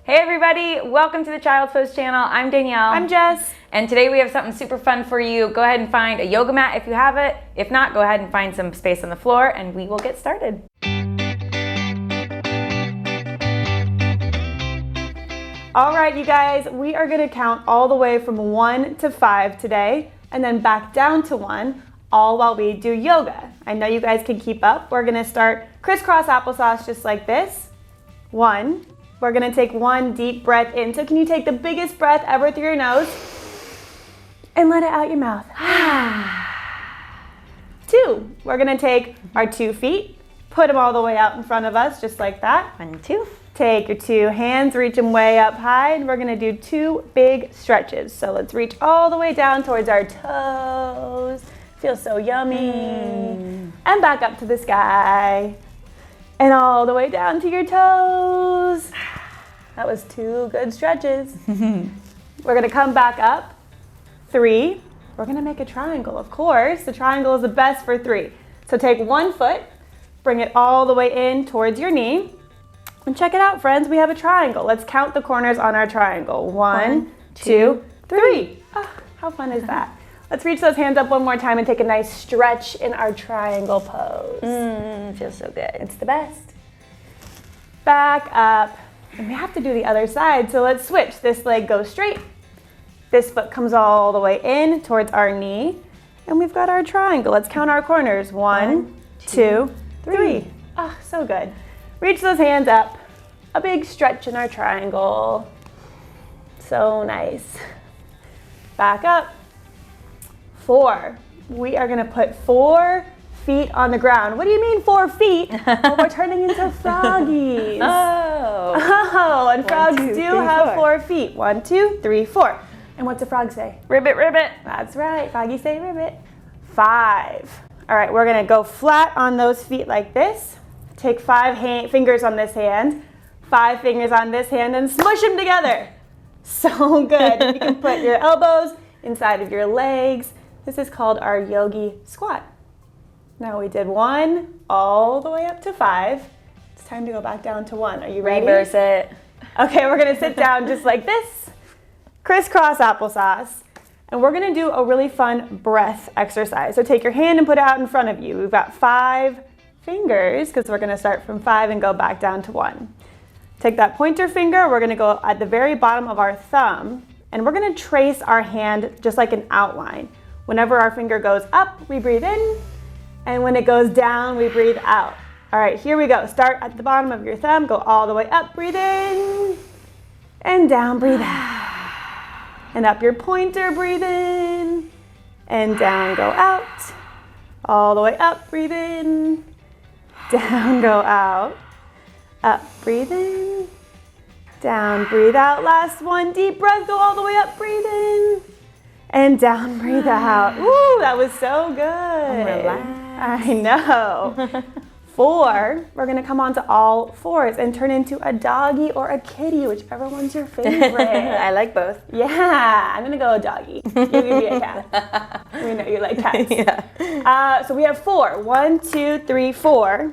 Hey everybody, welcome to the Child's Pose channel. I'm Danielle. I'm Jess. And today we have something super fun for you. Go ahead and find a yoga mat if you have it. If not, go ahead and find some space on the floor and we will get started. All right, you guys, we are gonna count all the way from 1 to 5 today and then back down to 1, all while we do yoga. I know you guys can keep up. We're gonna start crisscross applesauce just like this. 1. We're gonna take 1 deep breath in. So can you take the biggest breath ever through your nose and let it out your mouth? 2. We're gonna take our 2 feet, put them all the way out in front of us, just like that. 1, 2. Take your 2 hands, reach them way up high, and we're gonna do 2 big stretches. So let's reach all the way down towards our toes. Feels so yummy. And back up to the sky. And all the way down to your toes. That was 2 good stretches. We're gonna come back up. 3. We're gonna make a triangle, of course. The triangle is the best for 3. So take 1 foot, bring it all the way in towards your knee. And check it out, friends, we have a triangle. Let's count the corners on our triangle. 1, 2, 3. Oh, how fun is that? Let's reach those hands up one more time and take a nice stretch in our triangle pose. Feels so good. It's the best. Back up. And we have to do the other side, so let's switch. This leg goes straight. This foot comes all the way in towards our knee. And we've got our triangle. Let's count our corners. 1, 2, 3. Oh, so good. Reach those hands up. A big stretch in our triangle. So nice. Back up. 4. We are gonna put 4 feet on the ground. What do you mean 4 feet? Well, we're turning into froggies. Oh, and frogs do have 4 feet. 1, 2, 3, 4. And what's a frog say? Ribbit, ribbit. That's right, froggies say ribbit. 5. All right, we're gonna go flat on those feet like this. Take 5 fingers on this hand, 5 fingers on this hand, and smush them together. So good. You can put your elbows inside of your legs. This is called our yogi squat. Now we did 1 all the way up to 5. It's time to go back down to 1. Are you ready? Reverse it. Okay, we're gonna sit down just like this. Crisscross applesauce. And we're gonna do a really fun breath exercise. So take your hand and put it out in front of you. We've got 5 fingers because we're gonna start from 5 and go back down to 1. Take that pointer finger, we're gonna go at the very bottom of our thumb, and we're gonna trace our hand just like an outline. Whenever our finger goes up, we breathe in, and when it goes down, we breathe out. All right, here we go. Start at the bottom of your thumb, go all the way up, breathe in, and down, breathe out. And up your pointer, breathe in, and down, go out. All the way up, breathe in, down, go out. Up, breathe in, down, breathe out. Last one, deep breath, go all the way up, breathe in, and down, breathe out. Woo, that was so good. I know. 4, we're gonna come onto all 4s and turn into a doggy or a kitty, whichever one's your favorite. I like both. Yeah, I'm gonna go a doggy. You can be a cat. We know you like cats. Yeah. So we have 4. 1, 2, 3, 4.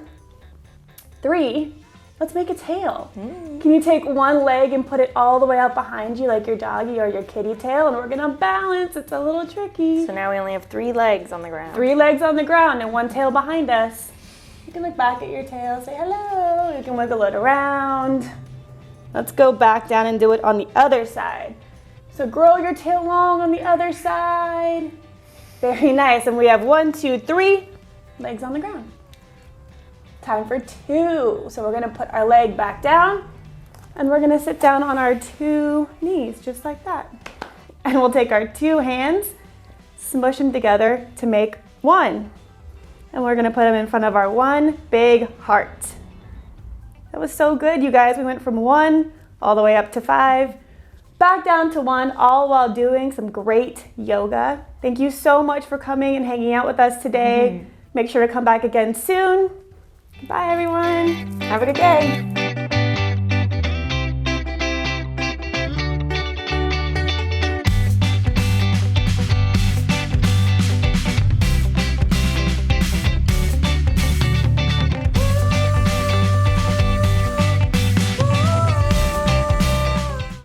3. Let's make a tail. Can you take 1 leg and put it all the way out behind you like your doggy or your kitty tail? And we're gonna balance. It's a little tricky. So now we only have 3 legs on the ground. 3 legs on the ground and 1 tail behind us. You can look back at your tail, say hello. You can wiggle it around. Let's go back down and do it on the other side. So grow your tail long on the other side. Very nice. And we have 1, 2, 3 legs on the ground. Time for 2. So we're gonna put our leg back down and we're gonna sit down on our 2 knees, just like that. And we'll take our 2 hands, smush them together to make 1. And we're gonna put them in front of our 1 big heart. That was so good, you guys. We went from 1 all the way up to 5, back down to 1, all while doing some great yoga. Thank you so much for coming and hanging out with us today. Make sure to come back again soon. Bye, everyone. Have a good day.